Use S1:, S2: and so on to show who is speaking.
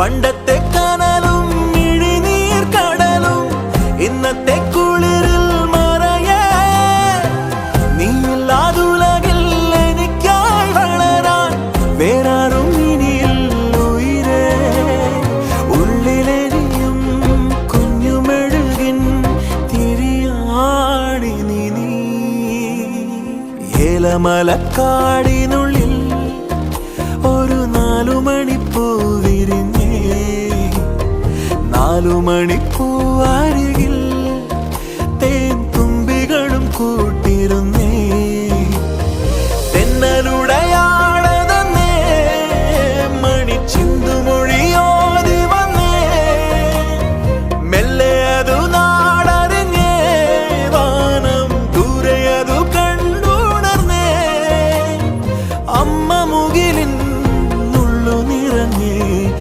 S1: പണ്ടത്തെ കനലും ഇഴിനീർ കടലും ഇന്നത്തെ കുളിരിൽ മറയേ നീയില്ലാതുലകിൽ എനിക്കായി വളരാൻ വേറാരും ഇനിയില്ല ഉയിരേ ഉള്ളിലെരിയും കുഞ്ഞുമെഴുകിൻ തിരിയാണി നീ ഏലമലക്കാടിനുള്ളിൽ ഒരു 4 മണിപ്പൂ വിരിഞ്ഞേ 4 മണിപ്പൂ അരികിൽ തേൻ തുമ്പികളും കൂടി